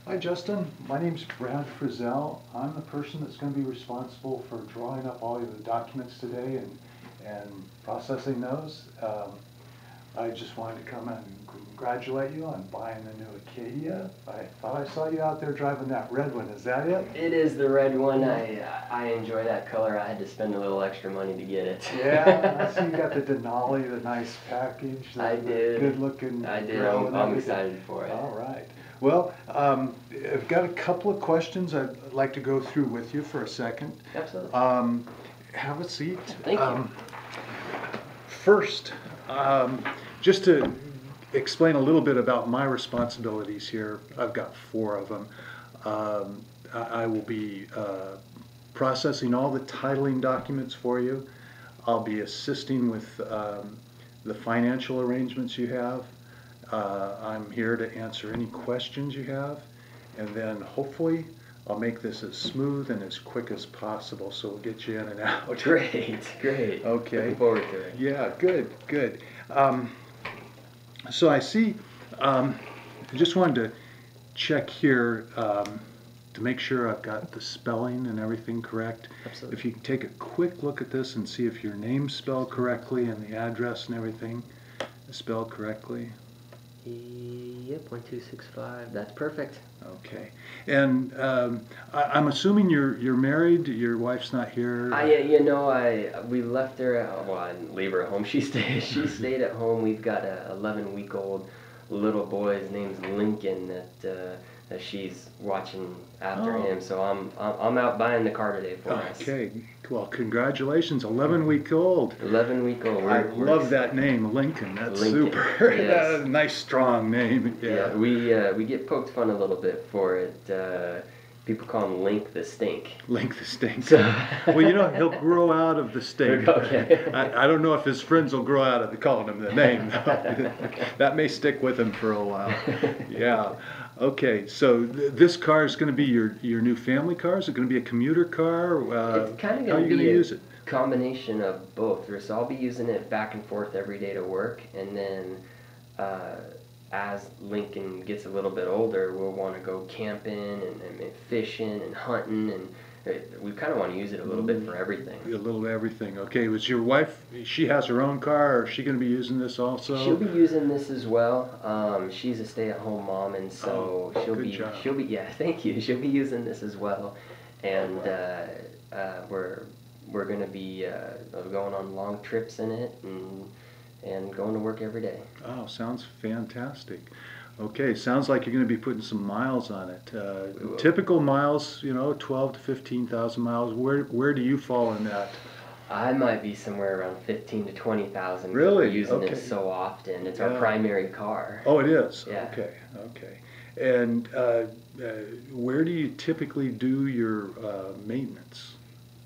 Hi Justin, my name's Brad Frizell. I'm the person that's going to be responsible for drawing up all of the documents today and processing those. I just wanted to come and congratulate you on buying the new Acadia. I thought I saw you out there driving that red one. Is that it? It is the red one. I enjoy that color. I had to spend a little extra money to get it. Yeah, I see you got the Denali, the nice package. I did. Good looking. I did. I'm excited for it. All right. Well, I've got a couple of questions I'd like to go through with you for a second. Absolutely. Have a seat. Thank you. First, just to explain a little bit about my responsibilities here, I've got four of them. I will be processing all the titling documents for you. I'll be assisting with the financial arrangements you have. I'm here to answer any questions you have, and then hopefully I'll make this as smooth and as quick as possible so we'll get you in and out. Great, great. Okay. Looking forward to it. Yeah, good, good. So I see, I just wanted to check here to make sure I've got the spelling and everything correct. Absolutely. If you can take a quick look at this and see if your name's spelled correctly and the address and everything is spelled correctly. Yep, 1265. That's perfect. Okay. And I'm assuming you're married. Your wife's not here. We left her. Well, I didn't leave her at home. She stayed at home. We've got a 11-week-old little boy. His name's Lincoln. That she's watching after him. So I'm out buying the car today for us. Okay. Well, congratulations, 11-week-old. 11-week-old. I love that name, Lincoln. That's Lincoln. super. Yes. That's a nice, strong name. Yeah, we get poked fun a little bit for it. People call him Link the Stink. Link the Stink. So Well, he'll grow out of the stink. Okay. I don't know if his friends will grow out of calling him the name. That may stick with him for a while. Yeah. Okay, so this car is going to be your new family car? Is it going to be a commuter car? It's kind of how are you going to be use it? Combination of both. So I'll be using it back and forth every day to work, and then as Lincoln gets a little bit older, we'll want to go camping and fishing and hunting, and we kind of want to use it a little bit for everything. A little everything. Okay, was your wife, she has her own car, or is she going to be using this also? She'll be using this as well. She's a stay-at-home mom, and so she'll be yeah, thank you. She'll be using this as well, and we're going to be going on long trips in it and going to work every day. Oh, sounds fantastic. Okay, sounds like you're going to be putting some miles on it. Typical miles, 12 to 15,000 miles. Where do you fall in that? I might be somewhere around 15 to 20,000. Really? We're using Okay. it so often. It's our primary car. Oh, it is? Yeah. Okay, okay. And where do you typically do your maintenance?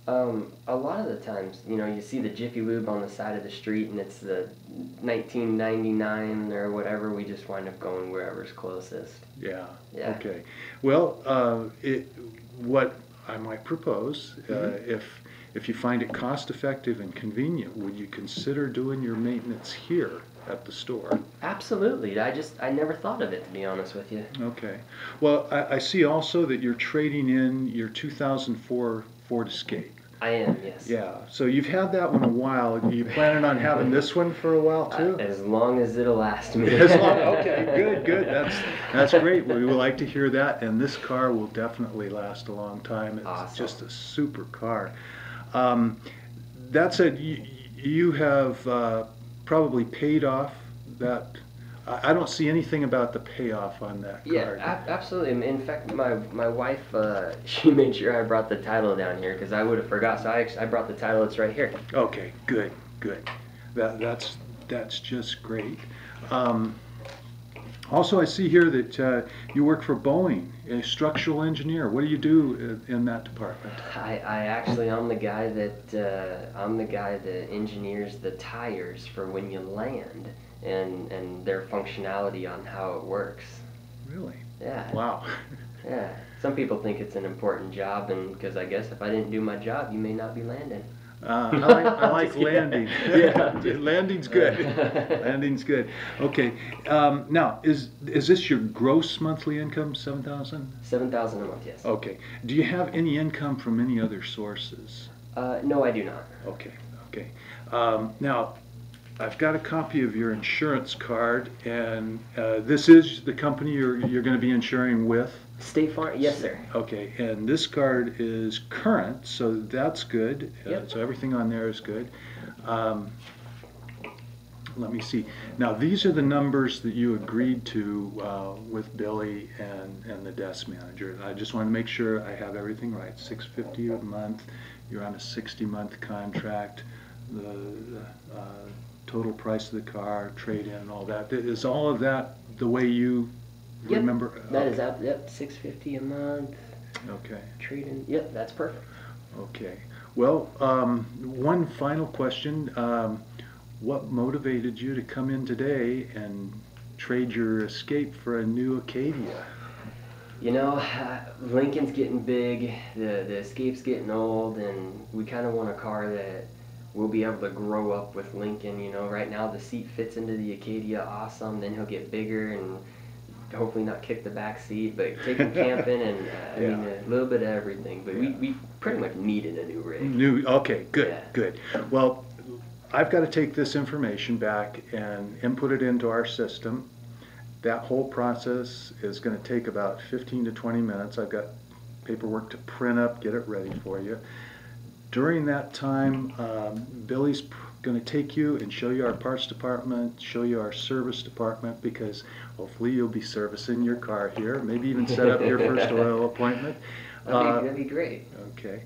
A lot of the times, you see the Jiffy Lube on the side of the street, and it's the 1999 or whatever. We just wind up going wherever's closest. Yeah. Yeah. Okay. Well, what I might propose, if you find it cost effective and convenient, would you consider doing your maintenance here at the store? Absolutely. I never thought of it, to be honest with you. Okay. Well, I see also that you're trading in your 2004 Ford Escape. I am, yes. Yeah, so you've had that one a while. Are you planning on having this one for a while too? As long as it'll last me. Okay, good. That's great. We would like to hear that, and this car will definitely last a long time. It's awesome. Just a super car. That said, you have probably paid off that. I don't see anything about the payoff on that car. Yeah, absolutely. In fact, my wife, she made sure I brought the title down here because I would have forgot. So I brought the title. It's right here. Okay, good. That's just great. Also, I see here that you work for Boeing, a structural engineer. What do you do in that department? I'm the guy that engineers the tires for when you land. And their functionality on how it works. Really? Yeah. Wow. Yeah. Some people think it's an important job, and because I guess if I didn't do my job, you may not be landing. I like landing. Yeah. Landing's good. Landing's good. Okay. Now, is this your gross monthly income, 7,000? 7,000 a month, yes. Okay. Do you have any income from any other sources? No, I do not. Okay. Okay. Now, I've got a copy of your insurance card, and this is the company you're going to be insuring with. State Farm, yes, sir. Okay, and this card is current, so that's good. Yep. So everything on there is good. Let me see. Now, these are the numbers that you agreed to with Billy and the desk manager. I just want to make sure I have everything right. $650 a month. You're on a 60-month contract. The total price of the car, trade-in, and all that. Is all of that the way you remember? That is out. Yep, $650 a month. Okay. Trade-in. Yep, that's perfect. Okay. Well, one final question. What motivated you to come in today and trade your Escape for a new Acadia? You know, Lincoln's getting big, the Escape's getting old, and we kind of want a car that we'll be able to grow up with Lincoln. You know, right now the seat fits into the Acadia awesome, then he'll get bigger and hopefully not kick the back seat, but take him camping and I mean a little bit of everything. But we pretty much needed a new rig. Okay, good, Yeah. good. Well, I've got to take this information back and input it into our system. That whole process is going to take about 15 to 20 minutes. I've got paperwork to print up, get it ready for you. During that time, Billy's going to take you and show you our parts department, show you our service department, because hopefully you'll be servicing your car here, maybe even set up your first oil appointment. That'd be great. Okay.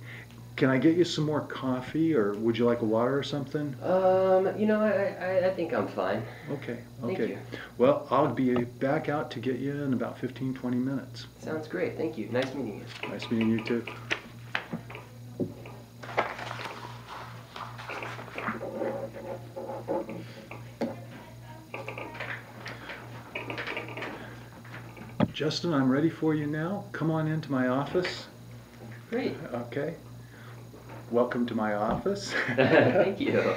Can I get you some more coffee, or would you like a water or something? You know, I think I'm fine. Okay, Thank okay. you. Well, I'll be back out to get you in about 15, 20 minutes. Sounds great. Thank you. Nice meeting you. Nice meeting you too. Justin, I'm ready for you now. Come on into my office. Great. Okay. Welcome to my office. Thank you.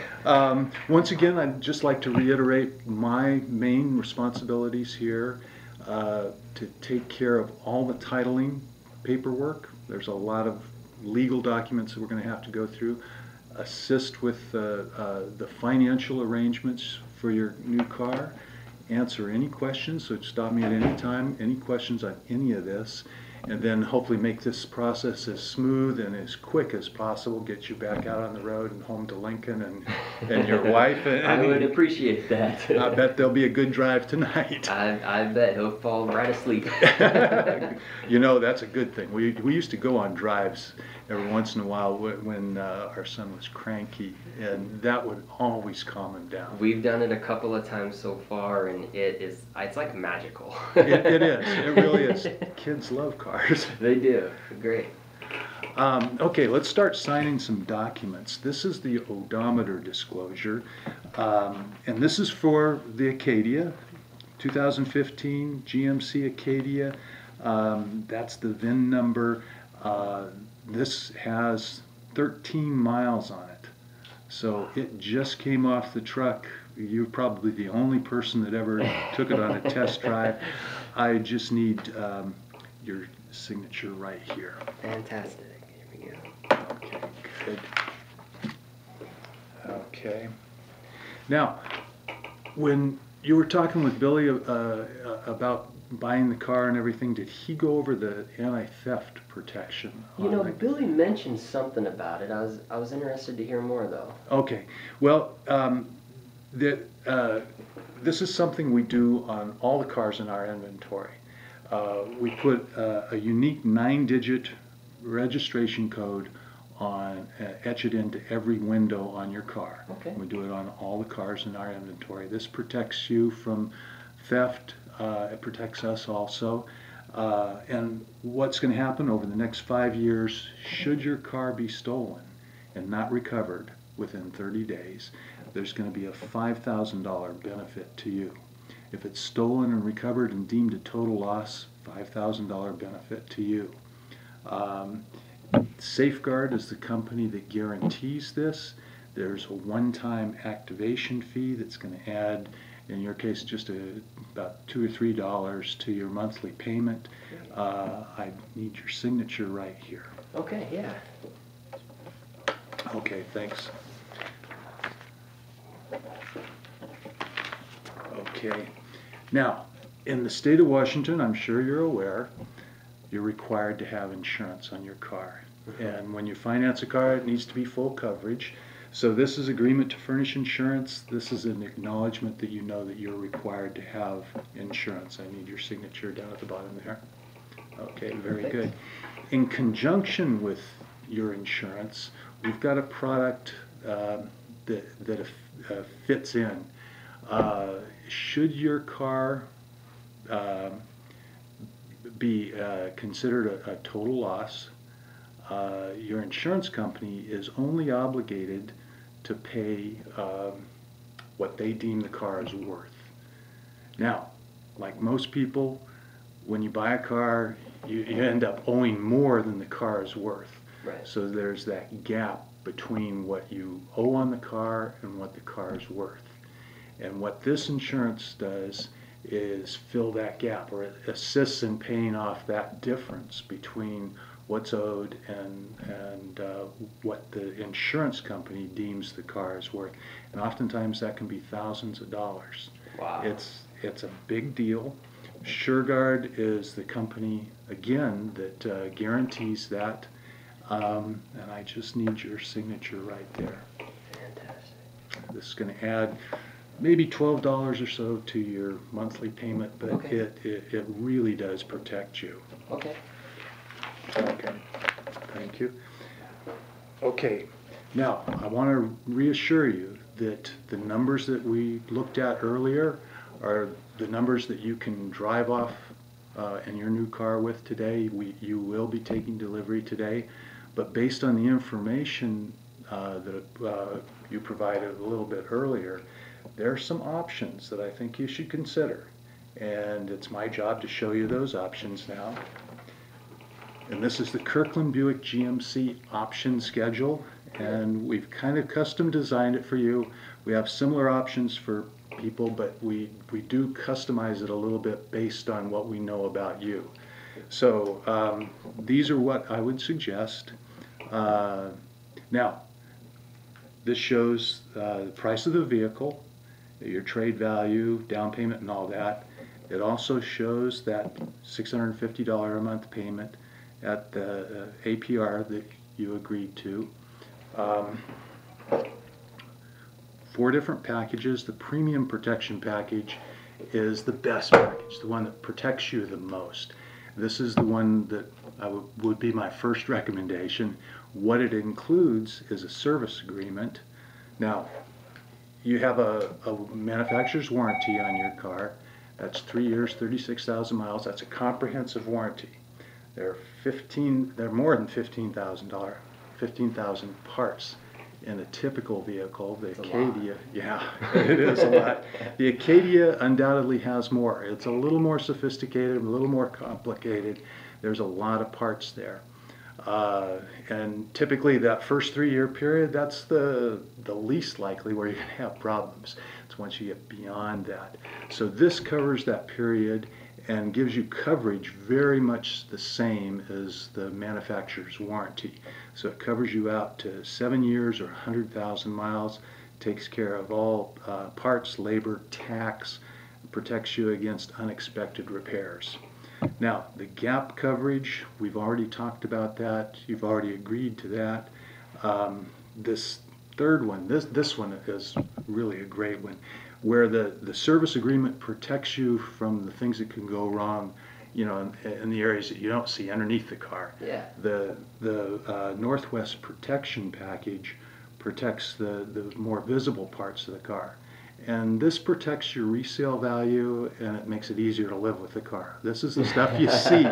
Once again, I'd just like to reiterate my main responsibilities here to take care of all the titling paperwork. There's a lot of legal documents that we're going to have to go through. Assist with the financial arrangements for your new car. Answer any questions, so stop me at any time, any questions on any of this, and then hopefully make this process as smooth and as quick as possible, get you back out on the road and home to Lincoln and your wife. I would appreciate that. I bet there'll be a good drive tonight. I bet he'll fall right asleep. You know, that's a good thing. We used to go on drives every once in a while when our son was cranky, and that would always calm him down. We've done it a couple of times so far, and it's like magical. It is. It really is. Kids love cars. They do. Great. Okay, let's start signing some documents. This is the odometer disclosure, and this is for the Acadia, 2015 GMC Acadia. That's the VIN number. This has 13 miles on it, so it just came off the truck. You're probably the only person that ever took it on a test drive. I just need your signature right here. Fantastic. Here we go. Okay, good. Okay. Now, when you were talking with Billy about buying the car and everything, did he go over the anti-theft protection? You know, Billy mentioned something about it. I was interested to hear more, though. Okay. Well, this is something we do on all the cars in our inventory. We put a unique 9-digit registration code on, etch it into every window on your car. Okay. We do it on all the cars in our inventory. This protects you from theft. It protects us also. And what's going to happen over the next 5 years, should your car be stolen and not recovered within 30 days, there's going to be a $5,000 benefit to you. If it's stolen and recovered and deemed a total loss, $5,000 benefit to you. Safeguard is the company that guarantees this. There's a one-time activation fee that's going to add, in your case, just about $2 or $3 to your monthly payment. I need your signature right here. Okay, yeah. Okay, thanks. Okay. Now, in the state of Washington, I'm sure you're aware, you're required to have insurance on your car. And when you finance a car, it needs to be full coverage. So this is agreement to furnish insurance. This is an acknowledgement that you know that you're required to have insurance. I need your signature down at the bottom there. Okay, very good. In conjunction with your insurance, we've got a product that fits in. Should your car be considered a total loss, your insurance company is only obligated to pay what they deem the car is worth. Now, like most people, when you buy a car, you end up owing more than the car is worth. Right. So there's that gap between what you owe on the car and what the car is worth. And what this insurance does is fill that gap, or it assists in paying off that difference between what's owed and what the insurance company deems the car is worth. And oftentimes that can be thousands of dollars. Wow. It's a big deal. SureGuard is the company, again, that guarantees that. And I just need your signature right there. Fantastic. This is going to add maybe $12 or so to your monthly payment, but Okay. it really does protect you. Okay. Okay, thank you. Okay, now I want to reassure you that the numbers that we looked at earlier are the numbers that you can drive off in your new car with today. You will be taking delivery today, but based on the information that you provided a little bit earlier, there are some options that I think you should consider, and it's my job to show you those options now. And this is the Kirkland Buick GMC option schedule, and we've kind of custom designed it for you. We have similar options for people, but we do customize it a little bit based on what we know about you. So these are what I would suggest. Now, this shows the price of the vehicle, your trade value, down payment, and all that. It also shows that $650 a month payment at the APR that you agreed to. 4 different packages. The premium protection package is the best package, the one that protects you the most. This is the one that would be my first recommendation. What it includes is a service agreement. Now, you have a manufacturer's warranty on your car. That's 3 years, 36,000 miles. That's a comprehensive warranty. There are more than 15,000 parts in a typical vehicle. The Acadia, yeah, it is a lot. The Acadia undoubtedly has more. It's a little more sophisticated, a little more complicated. There's a lot of parts there. And typically that first 3-year period, that's the least likely where you're going to have problems. It's once you get beyond that. So this covers that period and gives you coverage very much the same as the manufacturer's warranty. So it covers you out to 7 years or 100,000 miles, takes care of all parts, labor, tax, protects you against unexpected repairs. Now, the gap coverage, we've already talked about that. You've already agreed to that. This third one, this one is really a great one, where the service agreement protects you from the things that can go wrong, you know, in the areas that you don't see underneath the car. Yeah. The Northwest Protection Package protects the more visible parts of the car. And this protects your resale value, and it makes it easier to live with the car. This is the stuff you see.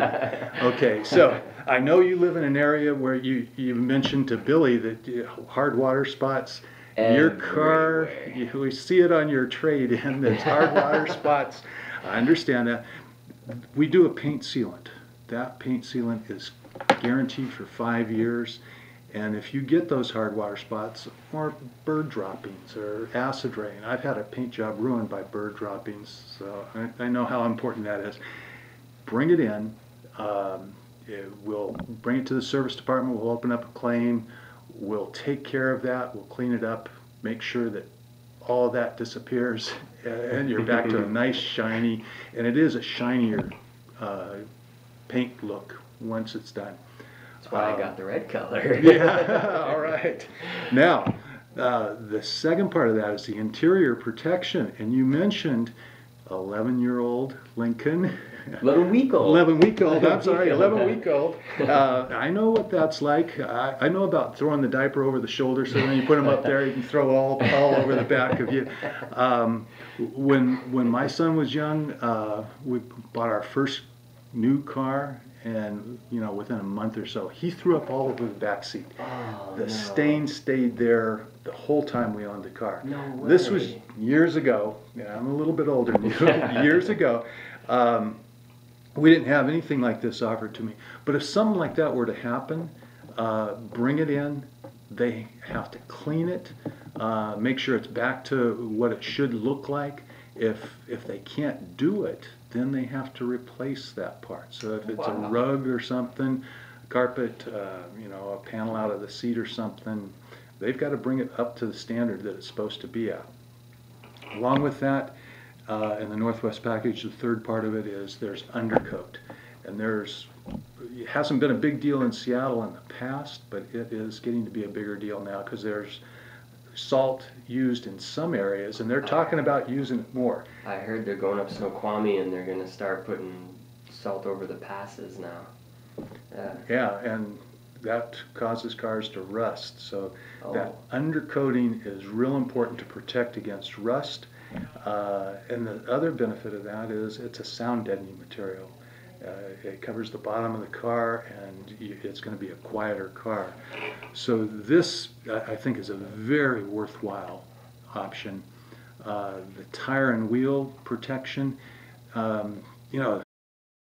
Okay, so I know you live in an area where you mentioned to Billy that hard water spots. Your car, we see it on your trade-in, there's hard water spots. I understand that. We do a paint sealant. That paint sealant is guaranteed for 5 years. And if you get those hard water spots or bird droppings or acid rain, I've had a paint job ruined by bird droppings, so I know how important that is. Bring it in. We'll bring it to the service department. We'll open up a claim. We'll take care of that. We'll clean it up, make sure that all of that disappears, and you're back to a nice shiny, and it is a shinier paint look once it's done. That's why I got the red color. Yeah, all right. Now, the second part of that is the interior protection, and you mentioned 11-year-old Lincoln. 11-week-old. 11-week-old, I'm sorry, 11-week-old. I know what that's like. I know about throwing the diaper over the shoulder, so when you put them up there, you can throw all over the back of you. When my son was young, we bought our first new car, and within a month or so, he threw up all over the back seat. Oh, the no. stain stayed there the whole time we owned the car. No way. This was years ago. Yeah, I'm a little bit older than you. Years ago. We didn't have anything like this offered to me. But if something like that were to happen, bring it in. They have to clean it, make sure it's back to what it should look like. If they can't do it, then they have to replace that part. So if it's a rug or something, a carpet, a panel out of the seat or something, they've got to bring it up to the standard that it's supposed to be at. Along with that, in the Northwest package, the third part of it is there's undercoat. And it hasn't been a big deal in Seattle in the past, but it is getting to be a bigger deal now because there's salt used in some areas, and they're talking about using it more. I heard they're going up Snoqualmie and they're going to start putting salt over the passes now. Yeah, and that causes cars to rust. So that undercoating is real important to protect against rust. And the other benefit of that is it's a sound deadening material. It covers the bottom of the car, and it's going to be a quieter car. So this, I think, is a very worthwhile option. The tire and wheel protection,